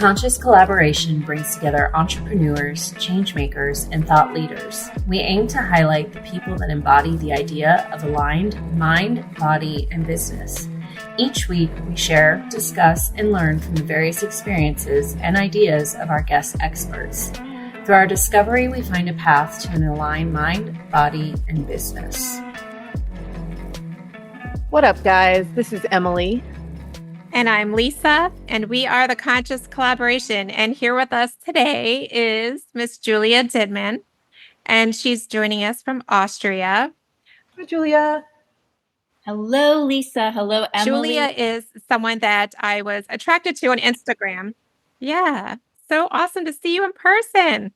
Conscious collaboration brings together entrepreneurs, changemakers, and thought leaders. We aim to highlight the people that embody the idea of aligned mind, body, and business. Each week, we share, discuss, and learn from the various experiences and ideas of our guest experts. Through our discovery, we find a path to an aligned mind, body, and business. What up, guys? This is Emily. And I'm Lisa, and we are the Conscious Collaboration. And here with us today is Miss Julia Dittmann, and she's joining us from Austria. Hi, Julia. Hello, Lisa. Hello, Emily. Julia is someone that I was attracted to on Instagram. Yeah, so awesome to see you in person.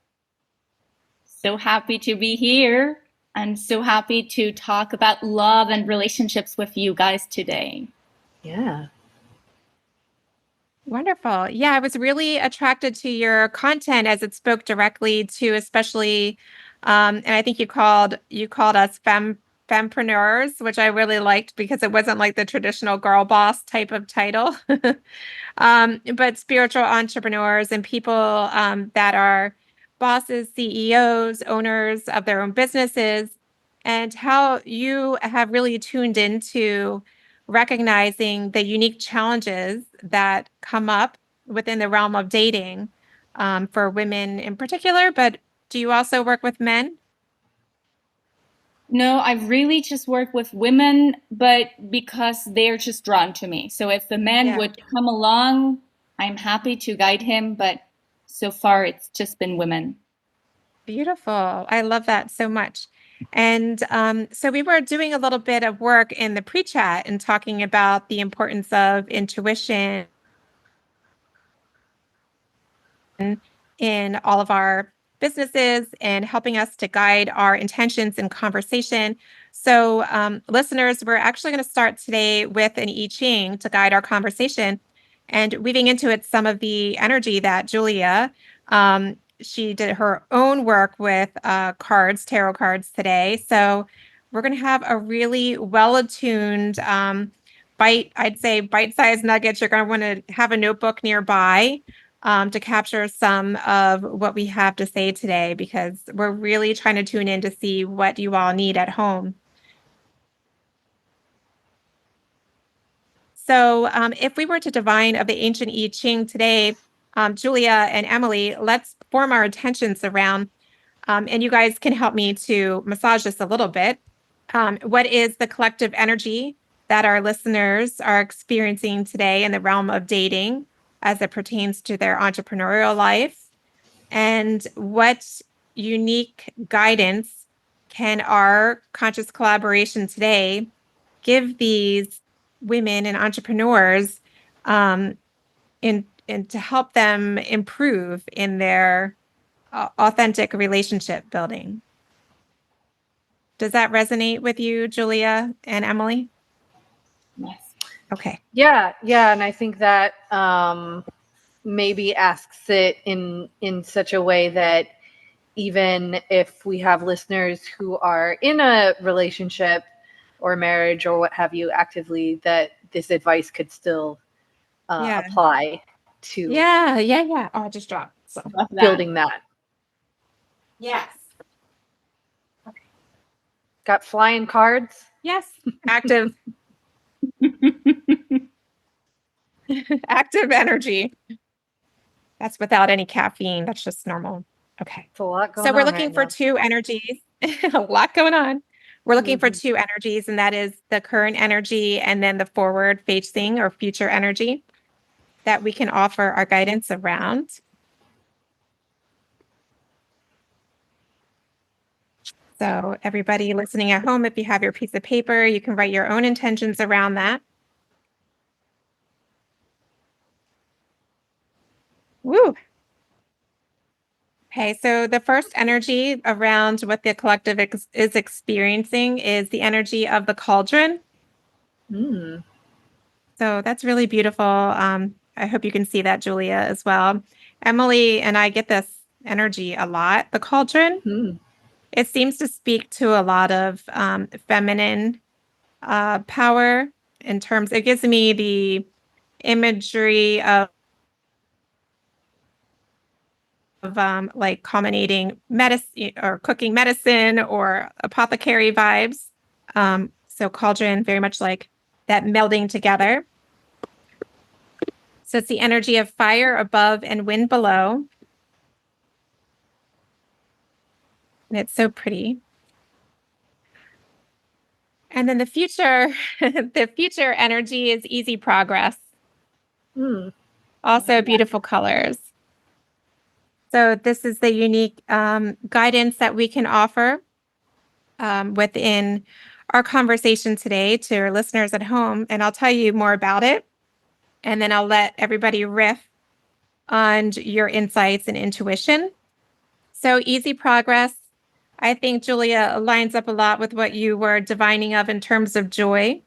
So happy to be here and so happy to talk about love and relationships with you guys today. Yeah. Wonderful. Yeah, I was really attracted to your content as it spoke directly to, especially, and I think you called us FEMpreneurs, which I really liked because it wasn't like the traditional girl boss type of title, but spiritual entrepreneurs and people that are bosses, CEOs, owners of their own businesses, and how you have really tuned into recognizing the unique challenges that come up within the realm of dating for women in particular, but do you also work with men? No, I really just work with women, but because they're just drawn to me. So if the man would come along, I'm happy to guide him, but so far it's just been women. Beautiful. I love that so much. And so we were doing a little bit of work in the pre-chat and talking about the importance of intuition in all of our businesses and helping us to guide our intentions in conversation. So listeners, we're actually going to start today with an I Ching to guide our conversation and weaving into it some of the energy that Julia she did her own work with tarot cards today. So we're going to have a really well-attuned bite-sized nuggets. You're going to want to have a notebook nearby to capture some of what we have to say today, because we're really trying to tune in to see what you all need at home. So if we were to divine of the ancient I Ching today, Julia and Emily, let's form our intentions around, and you guys can help me to massage this a little bit. What is the collective energy that our listeners are experiencing today in the realm of dating as it pertains to their entrepreneurial life? And what unique guidance can our conscious collaboration today give these women and entrepreneurs and to help them improve in their authentic relationship building? Does that resonate with you, Julia and Emily? Yes. Okay. Yeah. And I think that maybe asks it in such a way that even if we have listeners who are in a relationship or marriage or what have you actively, that this advice could still apply to Oh, I just dropped. So building that. Yes. Okay. Got flying cards? Yes. Active. Active energy. That's without any caffeine. That's just normal. Okay. It's a lot going on. So we're looking for two energies. A lot going on. We're looking for two energies, and that is the current energy and then the forward facing or future energy that we can offer our guidance around. So everybody listening at home, if you have your piece of paper, you can write your own intentions around that. Woo. Okay, so the first energy around what the collective is experiencing is the energy of the cauldron. So that's really beautiful. I hope you can see that, Julia, as well. Emily and I get this energy a lot. The cauldron, it seems to speak to a lot of feminine power in terms, it gives me the imagery of like culminating medicine or cooking medicine or apothecary vibes. So cauldron, very much like that melding together. So it's the energy of fire above and wind below. And it's so pretty. And then the future, the future energy is easy progress. Also beautiful colors. So this is the unique guidance that we can offer within our conversation today to our listeners at home. And I'll tell you more about it. And then I'll let everybody riff on your insights and intuition. So easy progress. I think Julia lines up a lot with what you were divining of in terms of joy.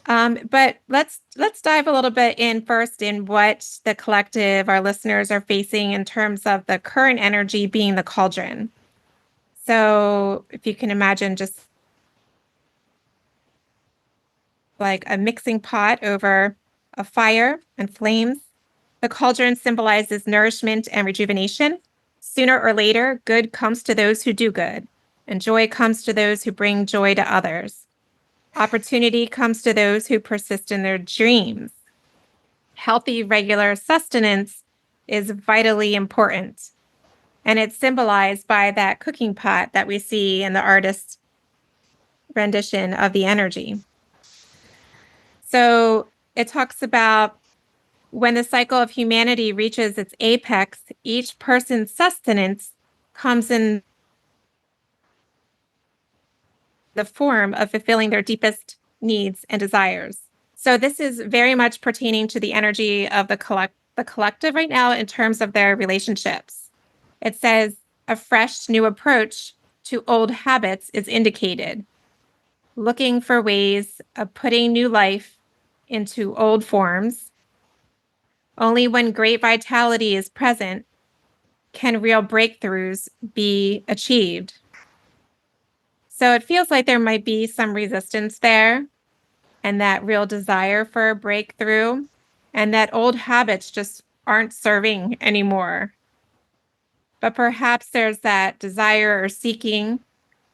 But let's dive a little bit in first in what the collective, our listeners, are facing in terms of the current energy being the cauldron. So if you can imagine just like a mixing pot over a fire and flames, the cauldron symbolizes nourishment and rejuvenation. Sooner or later, good comes to those who do good, and joy comes to those who bring joy to others. Opportunity comes to those who persist in their dreams. Healthy, regular sustenance is vitally important. And it's symbolized by that cooking pot that we see in the artist's rendition of the energy. So it talks about when the cycle of humanity reaches its apex, each person's sustenance comes in the form of fulfilling their deepest needs and desires. So this is very much pertaining to the energy of the collective right now in terms of their relationships. It says a fresh new approach to old habits is indicated, looking for ways of putting new life into old forms. Only when great vitality is present can real breakthroughs be achieved. So it feels like there might be some resistance there and that real desire for a breakthrough, and that old habits just aren't serving anymore. But perhaps there's that desire or seeking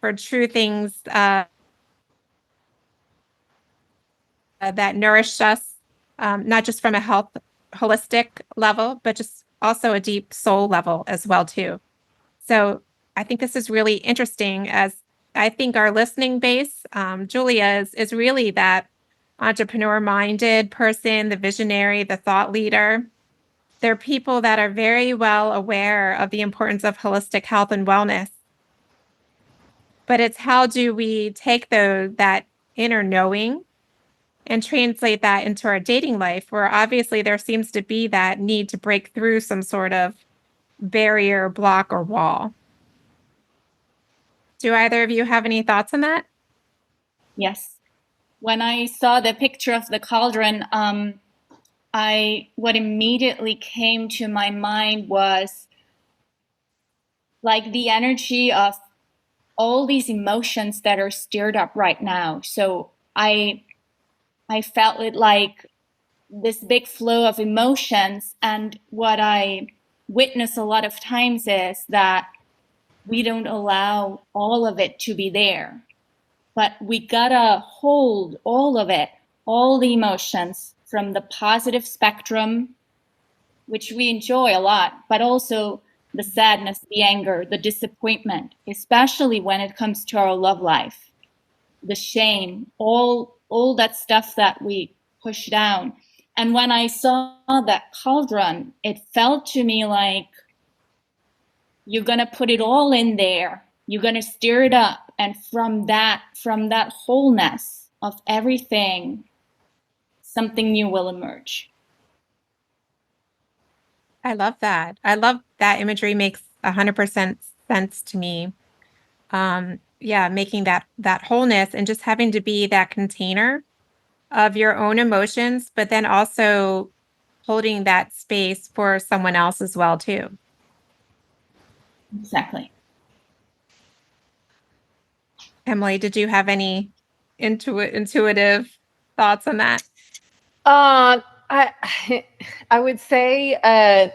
for true things that nourish us, not just from a holistic level, but just also a deep soul level as well too. So I think this is really interesting, as I think our listening base, Julia, is really that entrepreneur-minded person, the visionary, the thought leader. They're people that are very well aware of the importance of holistic health and wellness. But it's how do we take that inner knowing and translate that into our dating life, where obviously there seems to be that need to break through some sort of barrier, block, or wall. Do either of you have any thoughts on that? Yes. When I saw the picture of the cauldron, what immediately came to my mind was like the energy of all these emotions that are stirred up right now. So I felt it like this big flow of emotions. And what I witness a lot of times is that we don't allow all of it to be there. But we gotta hold all of it, all the emotions, from the positive spectrum, which we enjoy a lot, but also the sadness, the anger, the disappointment, especially when it comes to our love life, the shame, all that stuff that we push down. And when I saw that cauldron, it felt to me like you're gonna put it all in there. You're gonna stir it up. And from that wholeness of everything, something new will emerge. I love that. I love that imagery. Makes 100% sense to me. Making that wholeness and just having to be that container of your own emotions, but then also holding that space for someone else as well too. Exactly. Emily, did you have any intuitive thoughts on that? I would say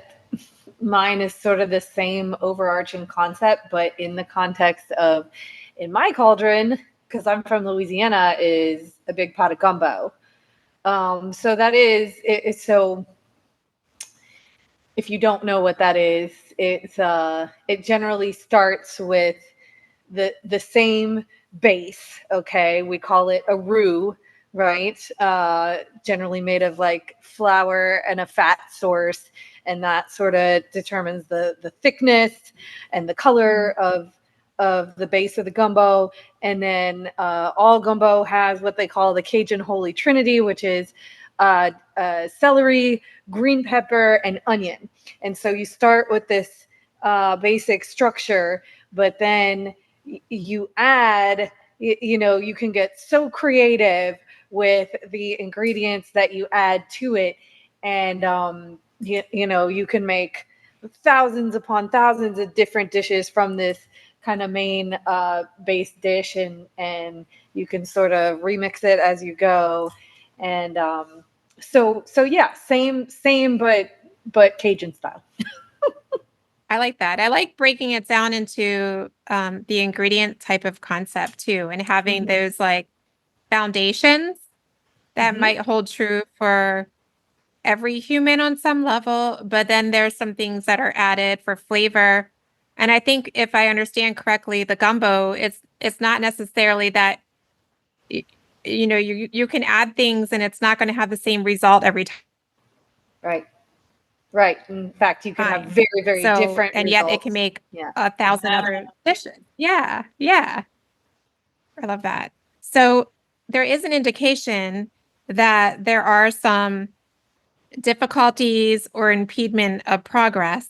mine is sort of the same overarching concept, but in the context of, in my cauldron, because I'm from Louisiana, is a big pot of gumbo. So that is it. So if you don't know what that is, it generally starts with the same base. Okay, we call it a roux, right? Generally made of like flour and a fat source, and that sort of determines the thickness and the color of the base of the gumbo. And then all gumbo has what they call the Cajun Holy Trinity, which is celery, green pepper, and onion. And so you start with this basic structure, but then you add, you can get so creative with the ingredients that you add to it. And, you can make thousands upon thousands of different dishes from this kind of main base dish, and you can sort of remix it as you go. And so yeah, same, but Cajun style. I like that. I like breaking it down into the ingredient type of concept too, and having those like foundations that might hold true for every human on some level, but then there's some things that are added for flavor. And I think if I understand correctly, the gumbo, it's not necessarily that you can add things and it's not going to have the same result every time. Right. In fact, you can have very, very different and results. Yet it can make 1,000 other dishes. Yeah. I love that. So there is an indication that there are some difficulties or impediment of progress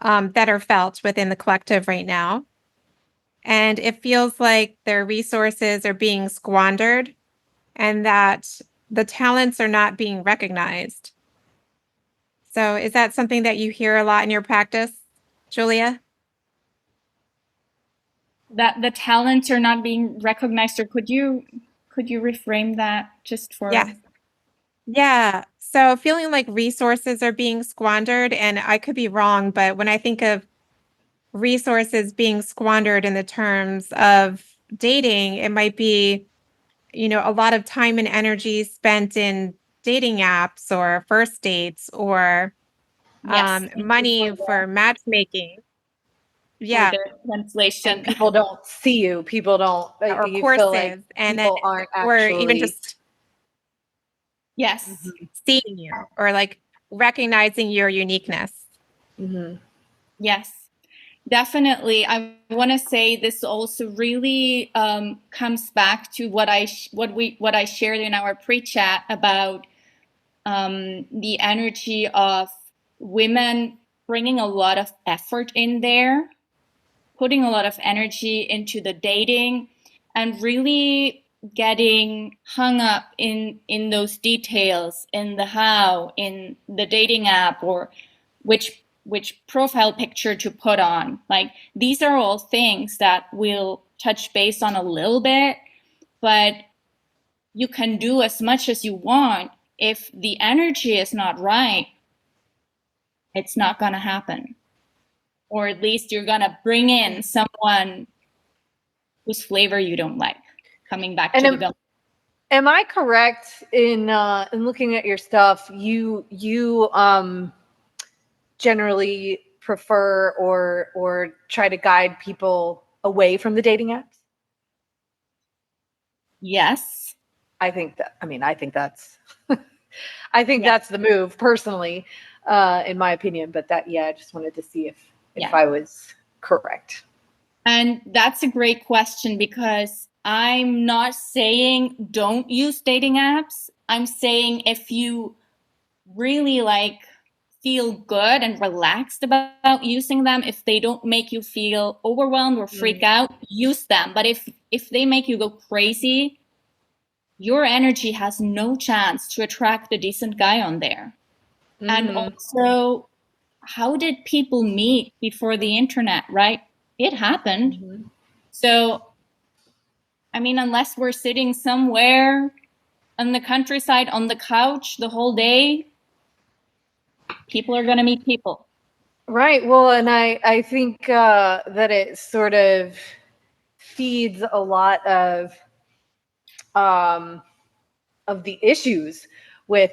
that are felt within the collective right now. And it feels like their resources are being squandered and that the talents are not being recognized. So is that something that you hear a lot in your practice, Julia? That the talents are not being recognized, or could you reframe that just for... Yeah. So feeling like resources are being squandered, and I could be wrong, but when I think of resources being squandered in the terms of dating, it might be, a lot of time and energy spent in dating apps or first dates or money for matchmaking. Yeah. Translation. And people don't see you. People don't, or you courses, feel like and people then aren't or actually, even just seeing you or like recognizing your uniqueness. Yes, definitely. I want to say this also really comes back to what I shared in our pre-chat about the energy of women bringing a lot of effort in there, putting a lot of energy into the dating, and really getting hung up in those details, in the how, in the dating app, or which profile picture to put on. Like, these are all things that we'll touch base on a little bit, but you can do as much as you want. If the energy is not right, it's not going to happen. Or at least you're going to bring in someone whose flavor you don't like. Coming back to the gum. Am I correct in looking at your stuff? You generally prefer or try to guide people away from the dating apps? Yes. I think that's that's the move personally, in my opinion. But I just wanted to see if I was correct. And that's a great question, because I'm not saying don't use dating apps. I'm saying if you really feel good and relaxed about using them, if they don't make you feel overwhelmed or freak out, use them. But if they make you go crazy, your energy has no chance to attract a decent guy on there. And also, how did people meet before the internet, right? It happened. So, I mean, unless we're sitting somewhere on the countryside on the couch the whole day, people are going to meet people. Right. Well, and I think that it sort of feeds a lot um, of the issues with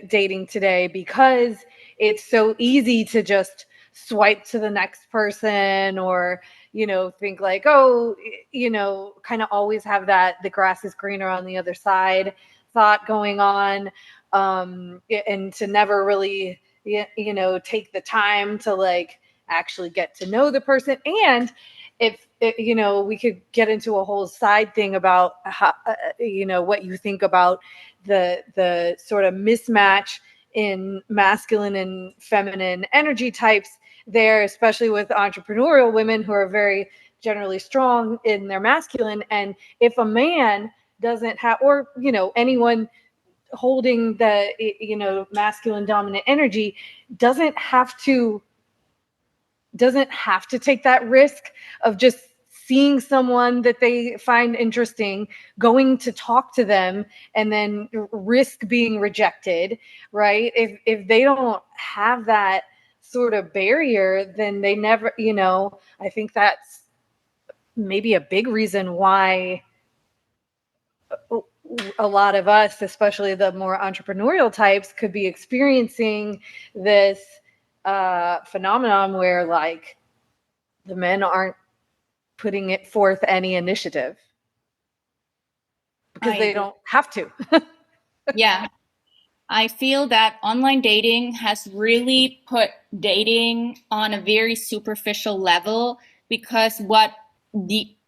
dating today, because it's so easy to just swipe to the next person, or think like, oh, kind of always have that the grass is greener on the other side thought going on, and to never really take the time to like actually get to know the person. And if we could get into a whole side thing about how, what you think about the sort of mismatch in masculine and feminine energy types there, especially with entrepreneurial women who are very generally strong in their masculine. And if a man doesn't have, or anyone holding the masculine dominant energy doesn't have to take that risk of just seeing someone that they find interesting, going to talk to them, and then risk being rejected, right? If they don't have that sort of barrier, then they never, I think that's maybe a big reason why a lot of us, especially the more entrepreneurial types, could be experiencing this phenomenon where like the men aren't putting it forth any initiative because they don't have to. Yeah. I feel that online dating has really put dating on a very superficial level, because what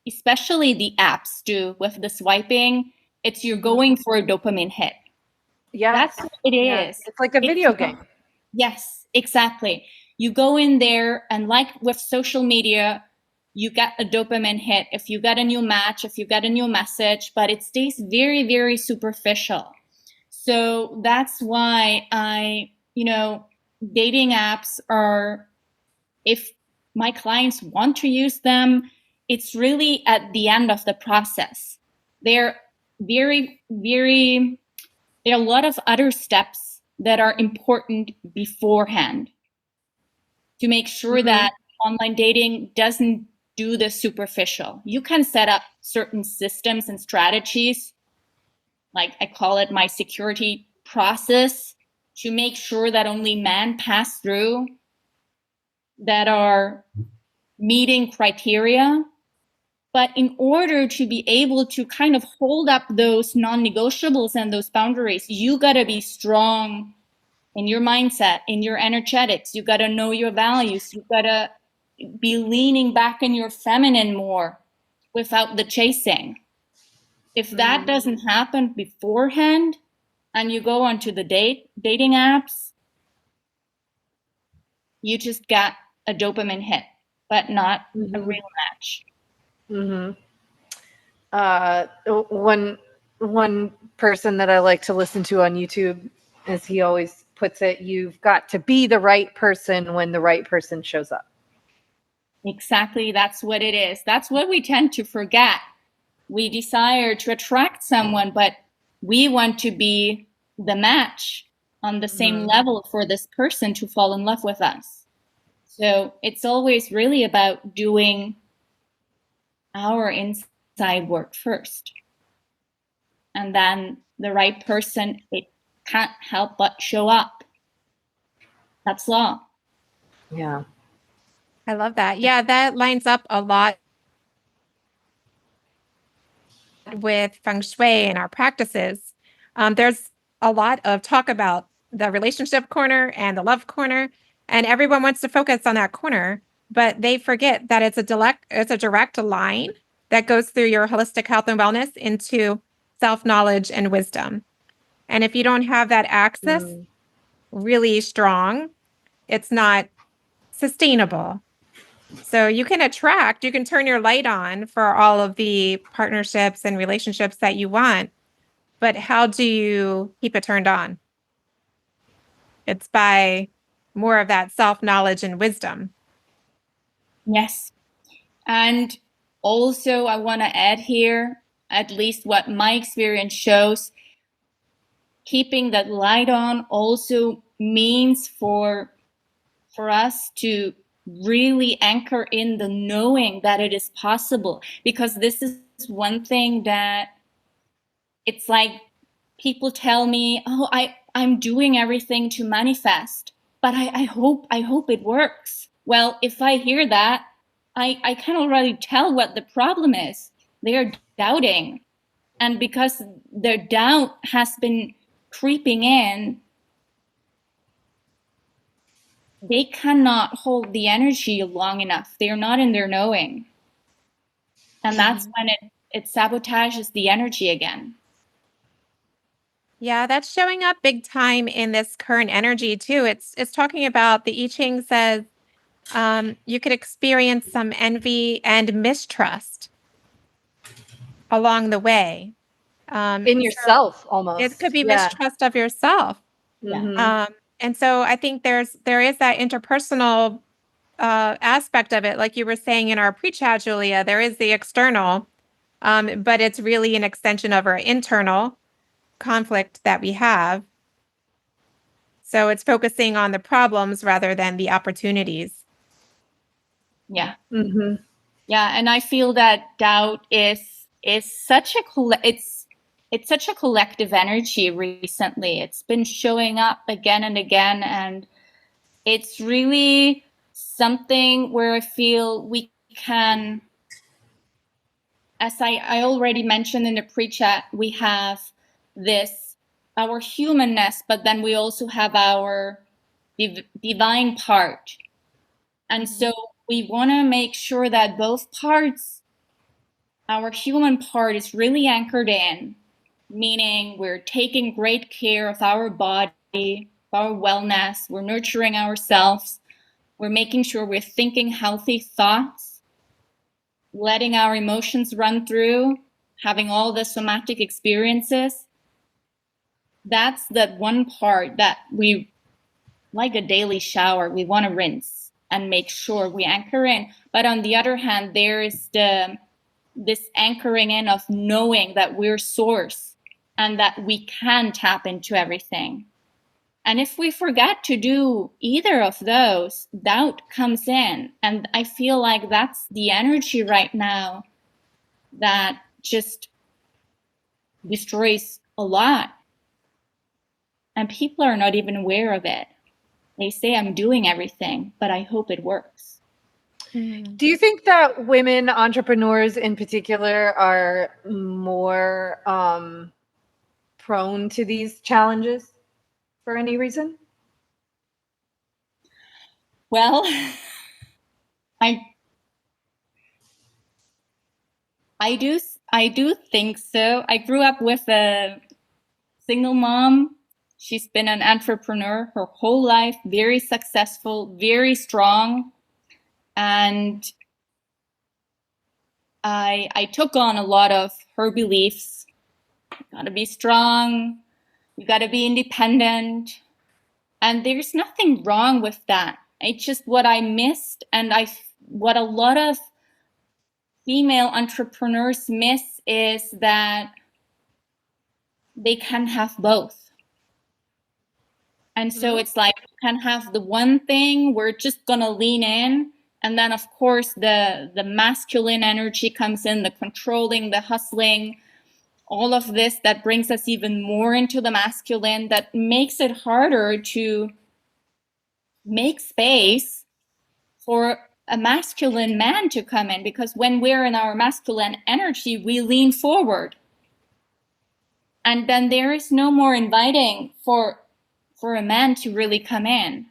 especially the apps do with the swiping, it's you're going for a dopamine hit. Yeah. That's what it is. Yeah. It's like a video game. Yes, exactly. You go in there, and like with social media, you get a dopamine hit if you get a new match, if you get a new message, but it stays very, very superficial. So that's why dating apps are, if my clients want to use them, it's really at the end of the process. They're very, very, there are a lot of other steps that are important beforehand to make sure that online dating doesn't do the superficial. You can set up certain systems and strategies, like I call it my security process, to make sure that only men pass through that are meeting criteria. But in order to be able to kind of hold up those non-negotiables and those boundaries, you got to be strong in your mindset, in your energetics. You got to know your values. You got to be leaning back in your feminine more without the chasing. If that doesn't happen beforehand, and you go onto the dating apps, you just got a dopamine hit, but not a real match. One person that I like to listen to on YouTube, as he always puts it, you've got to be the right person when the right person shows up. Exactly, that's what it is. That's what we tend to forget. We desire to attract someone, but we want to be the match on the same level for this person to fall in love with us. So it's always really about doing our inside work first. And then the right person, it can't help but show up. That's law. Yeah. I love that. Yeah, that lines up a lot with feng shui and our practices. There's a lot of talk about the relationship corner and the love corner, and everyone wants to focus on that corner, but they forget that it's a direct line that goes through your holistic health and wellness into self-knowledge and wisdom. And if you don't have that access really strong, it's not sustainable. So you can turn your light on for all of the partnerships and relationships that you want, but how do you keep it turned on? It's by more of that self-knowledge and wisdom. Yes. And also I want to add here, at least what my experience shows, keeping that light on also means for for us to really anchor in the knowing that it is possible, because this is one thing that it's like people tell me, oh, I'm doing everything to manifest, but I hope it works. Well, if I hear that, I can already tell what the problem is. They're doubting. And because their doubt has been creeping in, they cannot hold the energy long enough. They're not in their knowing. And that's when it sabotages the energy again. Yeah, that's showing up big time in this current energy too. It's talking about, the I Ching says, you could experience some envy and mistrust along the way. In yourself, almost. It could be mistrust of yourself. Yeah. And so I think there is that interpersonal aspect of it. Like you were saying in our pre-chat, Julia, there is the external, but it's really an extension of our internal conflict that we have. So it's focusing on the problems rather than the opportunities. Yeah. Yeah, and I feel that doubt is such it's such a collective energy recently. It's been showing up again and again, and it's really something where I feel we can, as I already mentioned in the pre-chat, we have our humanness, but then we also have our divine part. And so we want to make sure that both parts, our human part is really anchored in, meaning we're taking great care of our body, our wellness, we're nurturing ourselves, we're making sure we're thinking healthy thoughts, letting our emotions run through, having all the somatic experiences. That's that one part that we, like a daily shower, we want to rinse and make sure we anchor in. But on the other hand, there is this anchoring in of knowing that we're source and that we can tap into everything. And if we forget to do either of those, doubt comes in. And I feel like that's the energy right now that just destroys a lot. And people are not even aware of it. They say, I'm doing everything, but I hope it works. Do you think that women entrepreneurs in particular are more prone to these challenges for any reason? Well, I do think so. I grew up with a single mom. She's been an entrepreneur her whole life, very successful, very strong. And I took on a lot of her beliefs. You gotta be strong, you gotta be independent. And there's nothing wrong with that. It's just what I missed, and what a lot of female entrepreneurs miss is that they can have both. And so it's like, you can have the one thing, we're just gonna lean in, and then of course the masculine energy comes in, the controlling, the hustling, all of this that brings us even more into the masculine, that makes it harder to make space for a masculine man to come in, because when we're in our masculine energy, we lean forward. And then there is no more inviting for a man to really come in.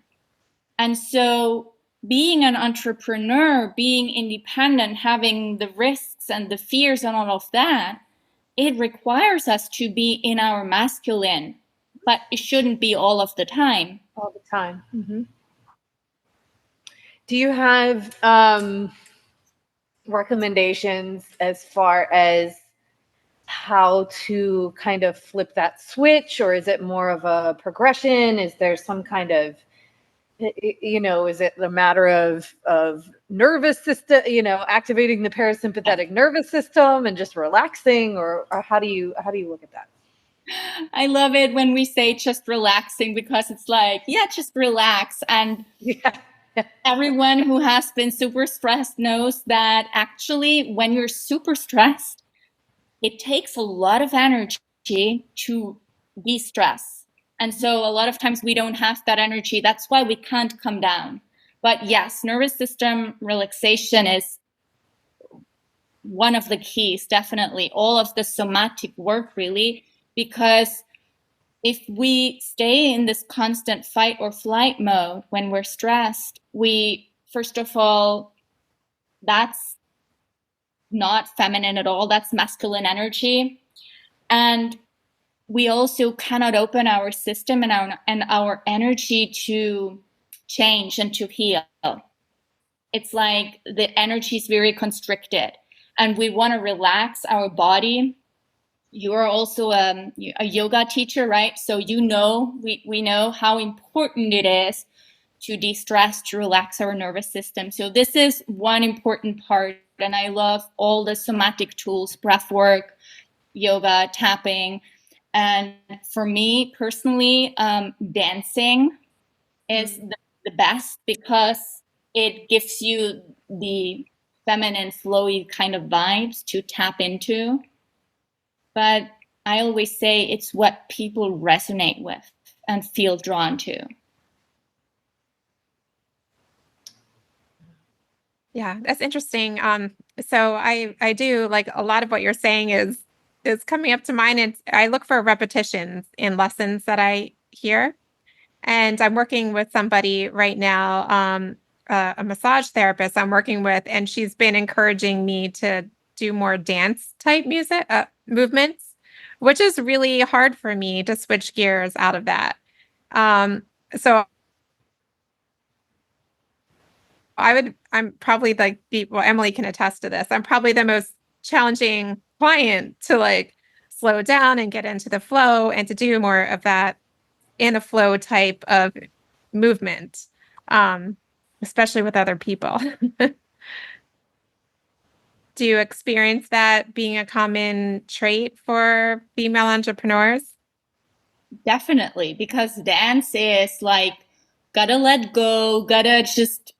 And so being an entrepreneur, being independent, having the risks and the fears and all of that, it requires us to be in our masculine, but it shouldn't be all of the time. All the time. Mm-hmm. Do you have recommendations as far as how to kind of flip that switch, or is it more of a progression? Is there some kind of, is it a matter of nervous system, activating the parasympathetic nervous system and just relaxing, or how do you look at that? I love it when we say just relaxing, because it's like, yeah, just relax. And Everyone who has been super stressed knows that actually when you're super stressed, it takes a lot of energy to de-stress. And so a lot of times we don't have that energy. That's why we can't come down. But yes, nervous system relaxation is one of the keys, definitely. All of the somatic work, really, because if we stay in this constant fight or flight mode when we're stressed, we, first of all, that's not feminine at all. That's masculine energy. And we also cannot open our system and our energy to change and to heal. It's like the energy is very constricted, and we want to relax our body. You are also a yoga teacher, right? So we know how important it is to de-stress, to relax our nervous system. So this is one important part, and I love all the somatic tools, breath work, yoga, tapping. And for me personally, dancing is the best because it gives you the feminine, flowy kind of vibes to tap into. But I always say it's what people resonate with and feel drawn to. Yeah, that's interesting. So I do like a lot of what you're saying is coming up to mind, and I look for repetitions in lessons that I hear. And I'm working with somebody right now, a massage therapist I'm working with, and she's been encouraging me to do more dance type music movements, which is really hard for me to switch gears out of that. So I'm probably like, well, Emily can attest to this. I'm probably the most challenging client to like slow down and get into the flow and to do more of that in a flow type of movement, especially with other people. Do you experience that being a common trait for female entrepreneurs? Definitely, because dance is like, gotta let go, gotta just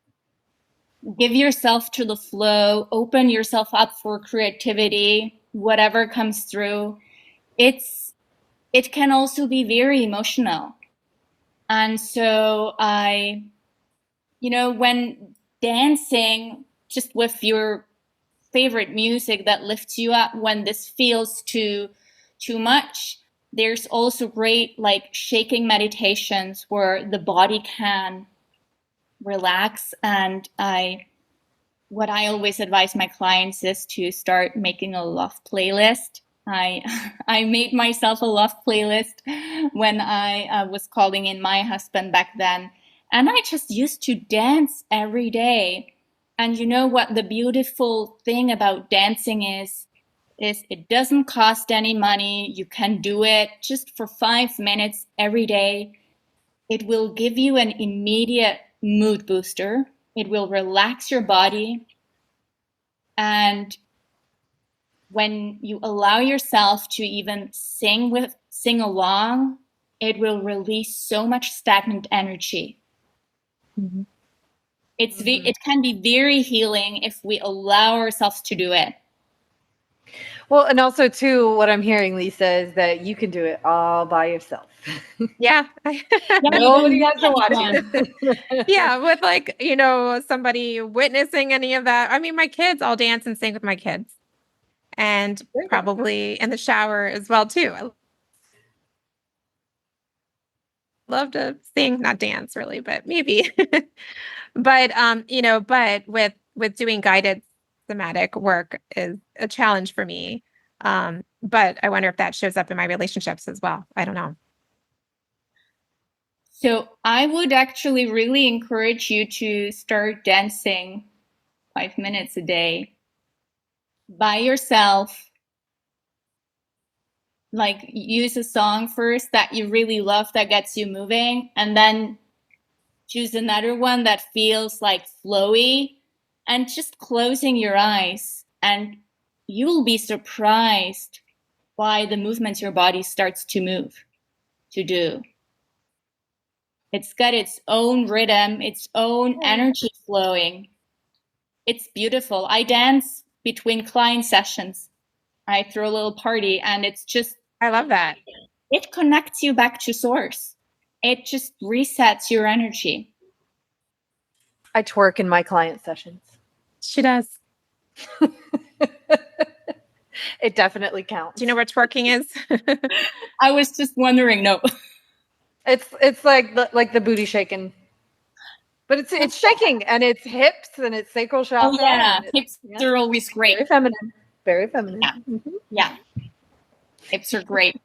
give yourself to the flow, open yourself up for creativity, whatever comes through. It can also be very emotional. And so when dancing just with your favorite music that lifts you up, when this feels too much, there's also great like shaking meditations where the body can relax. And what I always advise my clients is to start making a love playlist. I made myself a love playlist when I was calling in my husband back then. And I just used to dance every day. And you know what the beautiful thing about dancing is it doesn't cost any money. You can do it just for 5 minutes every day. It will give you an immediate mood booster. It will relax your body. And when you allow yourself to even sing along, it will release so much stagnant energy. Mm-hmm. It can be very healing if we allow ourselves to do it. Well, and also too, what I'm hearing, Lisa, is that you can do it all by yourself. Yeah. Nobody has to watch it. Yeah, with like, somebody witnessing any of that. I mean, my kids, I'll dance and sing with my kids. And probably in the shower as well too. I love to sing, not dance really, but maybe. But but with doing guided somatic work is a challenge for me. But I wonder if that shows up in my relationships as well. I don't know. So I would actually really encourage you to start dancing 5 minutes a day by yourself. Like use a song first that you really love that gets you moving, and then choose another one that feels like flowy, and just closing your eyes, and you will be surprised by the movements your body starts to do. It's got its own rhythm, its own energy flowing. It's beautiful. I dance between client sessions. I throw a little party, and it's just, I love that. It connects you back to source. It just resets your energy. I twerk in my client sessions. She does. It definitely counts. Do you know what twerking is? I was just wondering. No. It's like the booty shaking. But it's shaking, and it's hips, and it's sacral chakra. Oh yeah, hips are always great. Very feminine. Very feminine. Yeah. Mm-hmm. Yeah. Hips are great.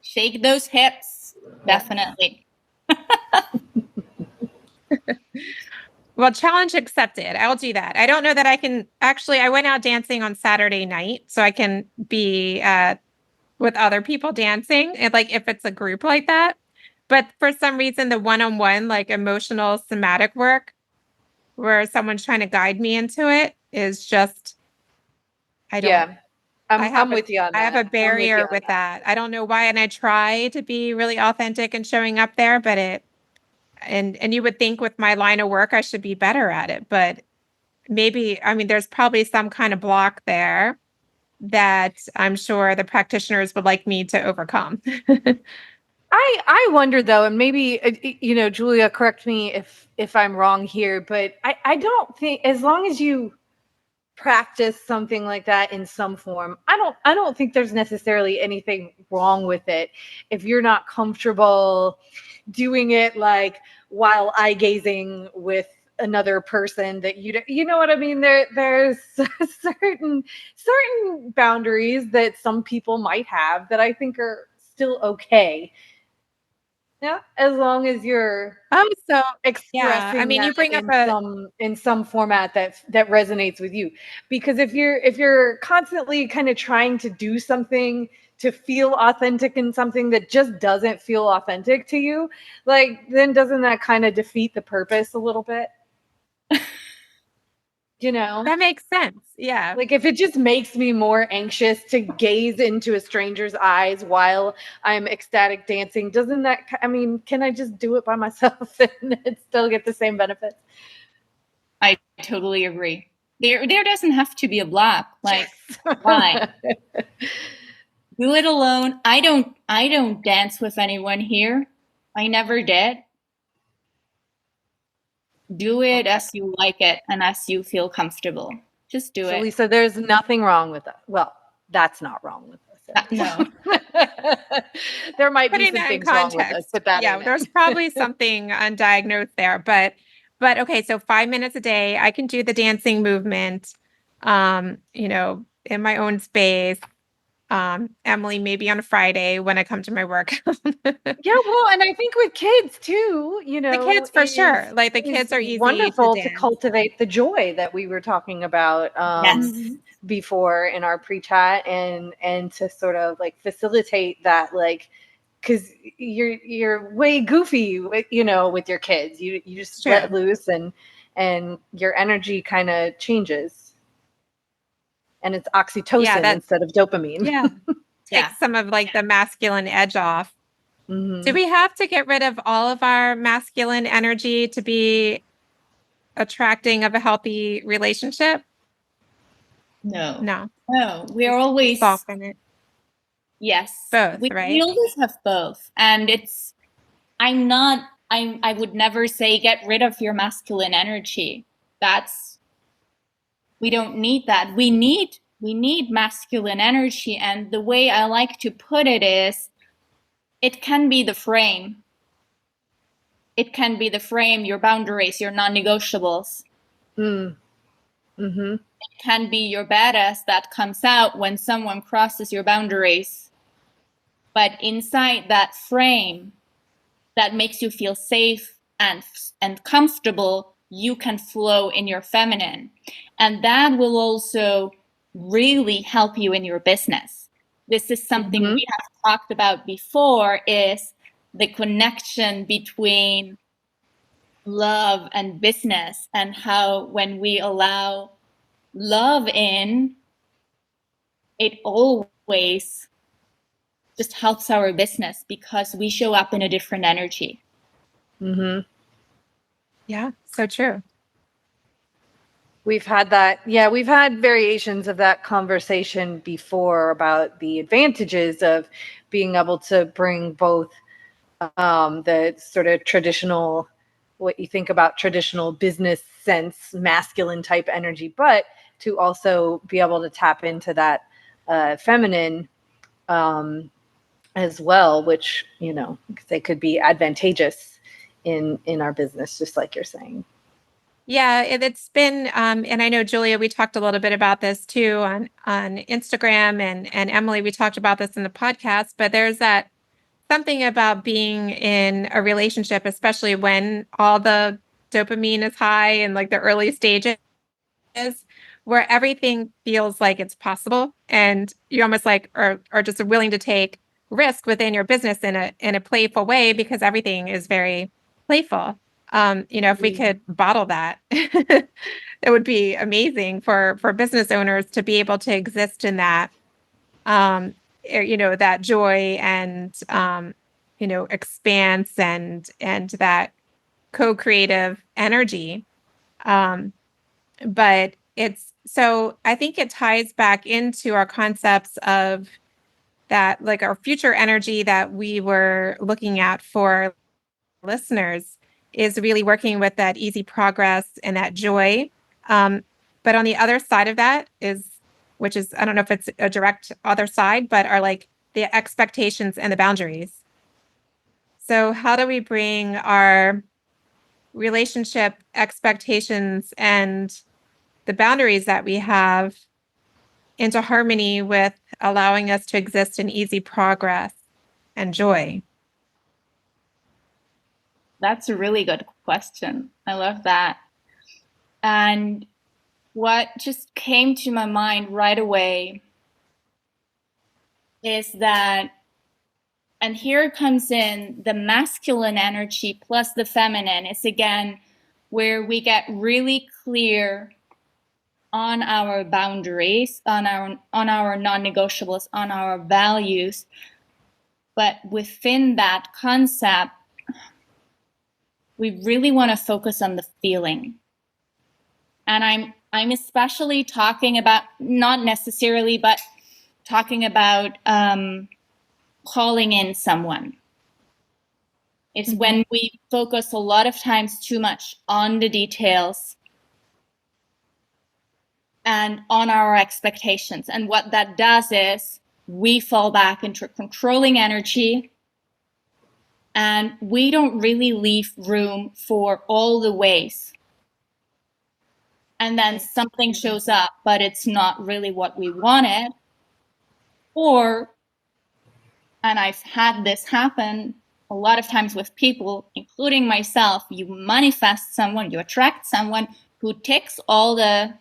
Shake those hips. Definitely. Well, challenge accepted. I'll do that. I don't know that I can actually. I went out dancing on Saturday night, so I can be with other people dancing, and like if it's a group like that. But for some reason, the one-on-one, like emotional somatic work, where someone's trying to guide me into it, is just, I don't. Yeah, I'm with you on that. I have a barrier with that. I don't know why, and I try to be really authentic and showing up there, but and you would think with my line of work I should be better at it, but maybe, I mean, there's probably some kind of block there that I'm sure the practitioners would like me to overcome. I wonder though, and maybe Julia, correct me if I'm wrong here, but I don't think, as long as you practice something like that in some form, I don't think there's necessarily anything wrong with it if you're not comfortable doing it like while eye gazing with another person that you know what I mean. There's certain boundaries that some people might have that I think are still okay. Yeah, as long as you're So expressing, I mean, you bring up in some format that resonates with you. Because if you're constantly kind of trying to do something to feel authentic in something that just doesn't feel authentic to you, like, then doesn't that kind of defeat the purpose a little bit? that makes sense. Yeah. Like, if it just makes me more anxious to gaze into a stranger's eyes while I'm ecstatic dancing, doesn't that, I mean, can I just do it by myself and still get the same benefits? I totally agree. There doesn't have to be a block. Like, why? Do it alone. I don't dance with anyone here. I never did. Do it as you like it and as you feel comfortable. Just do it. Lisa, there's nothing wrong with that. Well, that's not wrong with us. No. There might be some things wrong with us, but there's probably something undiagnosed there. But okay, so 5 minutes a day, I can do the dancing movement, in my own space. Emily, maybe on a Friday when I come to my work. Yeah, well, and I think with kids too, the kids for sure. Like the kids are easy. Wonderful to cultivate the joy that we were talking about before in our pre-chat, and to sort of like facilitate that, like, because you're way goofy with your kids. You just let loose, and your energy kind of changes. And it's oxytocin instead of dopamine. Yeah. Takes some of like the masculine edge off. Mm-hmm. Do we have to get rid of all of our masculine energy to be attracting of a healthy relationship? No. We're always soften it. Yes. Both, right? We always have both. And I would never say get rid of your masculine energy. We don't need that. We need masculine energy. And the way I like to put it is, it can be the frame. It can be the frame, your boundaries, your non-negotiables. Mm-hmm. It can be your badass that comes out when someone crosses your boundaries. But inside that frame that makes you feel safe and comfortable, you can flow in your feminine. And that will also really help you in your business. This is something we have talked about before, is the connection between love and business, and how when we allow love in, it always just helps our business because we show up in a different energy. Mm-hmm. Yeah, so true. We've had that. Yeah, we've had variations of that conversation before about the advantages of being able to bring both the sort of traditional, what you think about traditional business sense, masculine type energy, but to also be able to tap into that feminine as well, which, you know, they could be advantageous in our business, just like you're saying. Yeah, it's been, and I know Julia, we talked a little bit about this too on Instagram, and Emily, we talked about this in the podcast. But there's that something about being in a relationship, especially when all the dopamine is high and like the early stages, where everything feels like it's possible, and you almost like are just willing to take risk within your business in a playful way because everything is very playful. If we could bottle that, it would be amazing for business owners to be able to exist in that, that joy and, expanse and that co-creative energy. But so I think it ties back into our concepts of that, like our future energy that we were looking at for listeners is really working with that easy progress and that joy. But on the other side of that which is, I don't know if it's a direct other side, but are like the expectations and the boundaries. So how do we bring our relationship expectations and the boundaries that we have into harmony with allowing us to exist in easy progress and joy? That's a really good question. I love that. And what just came to my mind right away is that, and here comes in the masculine energy plus the feminine, is again where we get really clear on our boundaries, on our non-negotiables, on our values. But within that concept, we really want to focus on the feeling. And I'm especially talking about, not necessarily, but talking about calling in someone. It's when we focus a lot of times too much on the details and on our expectations. And what that does is we fall back into controlling energy, and we don't really leave room for all the ways. And then something shows up, but it's not really what we wanted. And I've had this happen a lot of times with people, including myself, you manifest someone, you attract someone who ticks all the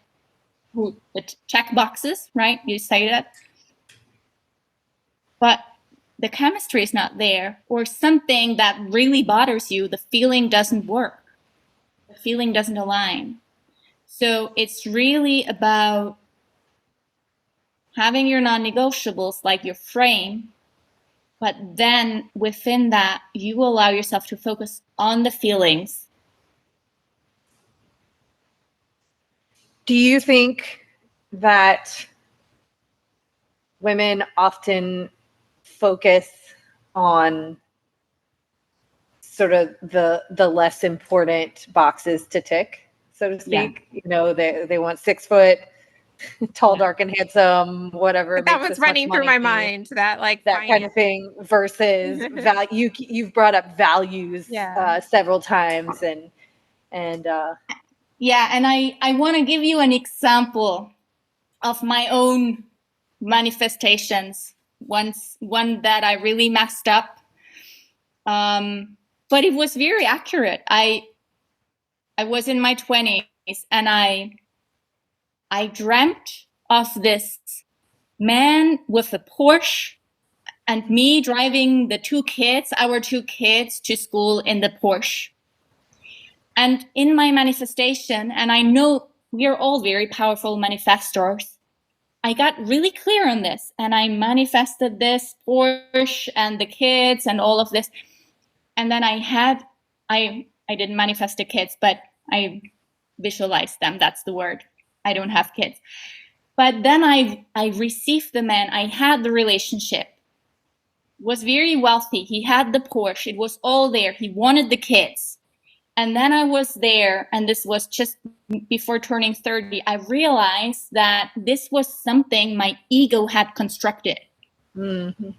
check boxes, right? You say that. But the chemistry is not there, or something that really bothers you, the feeling doesn't work. The feeling doesn't align. So it's really about having your non-negotiables, like your frame, but then within that, you allow yourself to focus on the feelings. Do you think that women often focus on sort of the less important boxes to tick, so to speak? Yeah. You know, they want 6 foot, tall, dark, and handsome, whatever. That was running through my mind. That kind of thing versus value. You've brought up values several times, and yeah, and I want to give you an example of my own manifestations. One that I really messed up, but it was very accurate. I was in my 20s, and I dreamt of this man with a Porsche and me driving our two kids to school in the Porsche. And in my manifestation, and I know we're all very powerful manifestors, I got really clear on this, and I manifested this Porsche and the kids and all of this. And then I had I didn't manifest the kids, but I visualized them. That's the word. I don't have kids. But then I received the man. I had the relationship. Was very wealthy. He had the Porsche. It was all there. He wanted the kids. And then I was there, and this was just before turning 30. I realized that this was something my ego had constructed. Mm-hmm.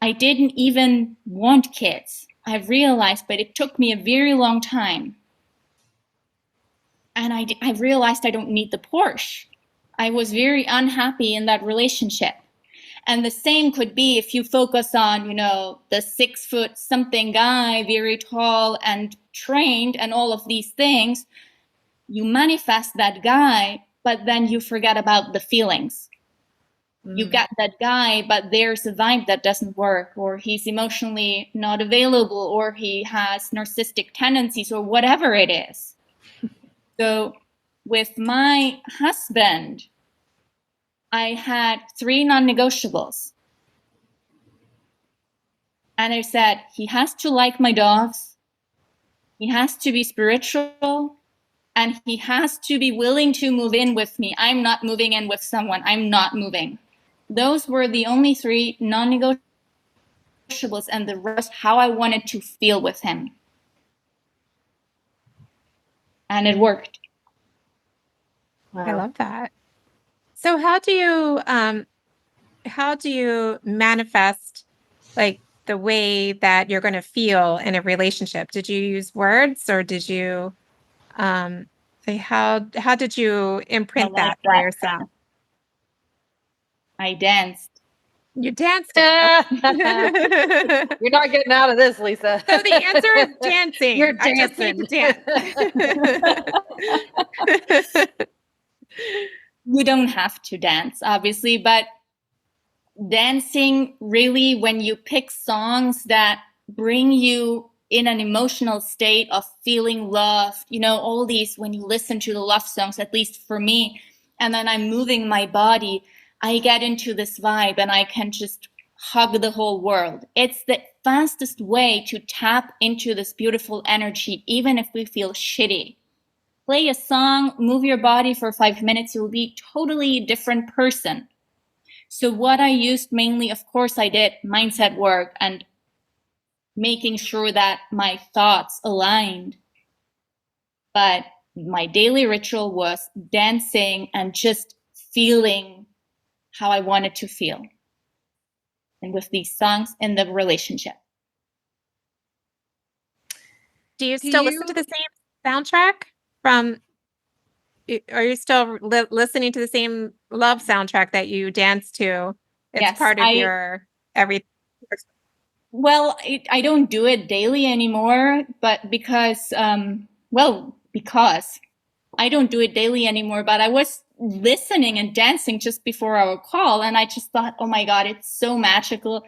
I didn't even want kids. I realized, but it took me a very long time. And I realized I don't need the Porsche. I was very unhappy in that relationship. And the same could be if you focus on, the 6 foot something guy, very tall and trained and all of these things. You manifest that guy, but then you forget about the feelings. You get that guy, but there's a vibe that doesn't work, or he's emotionally not available, or he has narcissistic tendencies, or whatever it is. So with my husband, I had 3 non-negotiables. And I said, he has to like my dogs, he has to be spiritual, and he has to be willing to move in with me. I'm not moving in with someone. I'm not moving. Those were the only 3 non-negotiables, and the rest, how I wanted to feel with him. And it worked. Wow. I love that. So how do you manifest like the way that you're going to feel in a relationship? Did you use words, or did you how did you imprint that for yourself? I danced. You danced. You're not getting out of this, Lisa. So the answer is dancing. You're I just need dancing. to dance. You don't have to dance, obviously, but dancing, really, when you pick songs that bring you in an emotional state of feeling love, all these, when you listen to the love songs, at least for me, and then I'm moving my body, I get into this vibe and I can just hug the whole world. It's the fastest way to tap into this beautiful energy, even if we feel shitty. Play a song, move your body for 5 minutes, you'll be totally a different person. So what I used mainly, of course, I did mindset work and making sure that my thoughts aligned. But my daily ritual was dancing and just feeling how I wanted to feel. And with these songs in the relationship. Do you still listen to the same soundtrack from? Are you still listening to the same love soundtrack that you dance to? It's yes, part of your everything. Well, I don't do it daily anymore, but because I don't do it daily anymore, but I was listening and dancing just before our call, and I just thought, oh my God, it's so magical.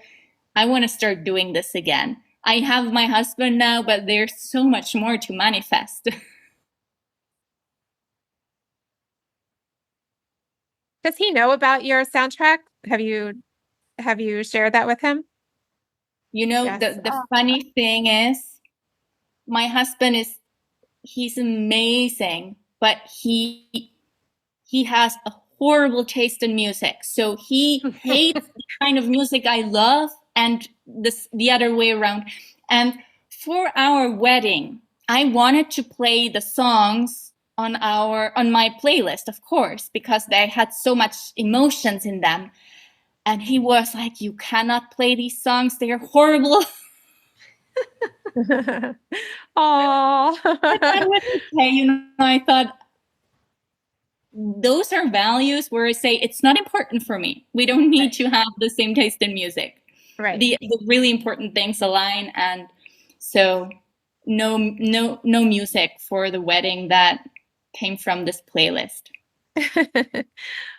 I want to start doing this again. I have my husband now, but there's so much more to manifest. Does he know about your soundtrack? Have you shared that with him? Yes. The funny thing is, my husband he's amazing, but he has a horrible taste in music. So he hates the kind of music I love, and the other way around. And for our wedding, I wanted to play the songs on my playlist, of course, because they had so much emotions in them. And he was like, you cannot play these songs. They are horrible. Oh, That was okay. I thought those are values where I say it's not important for me. We don't need to have the same taste in music. Right. The really important things align, and so no music for the wedding that came from this playlist.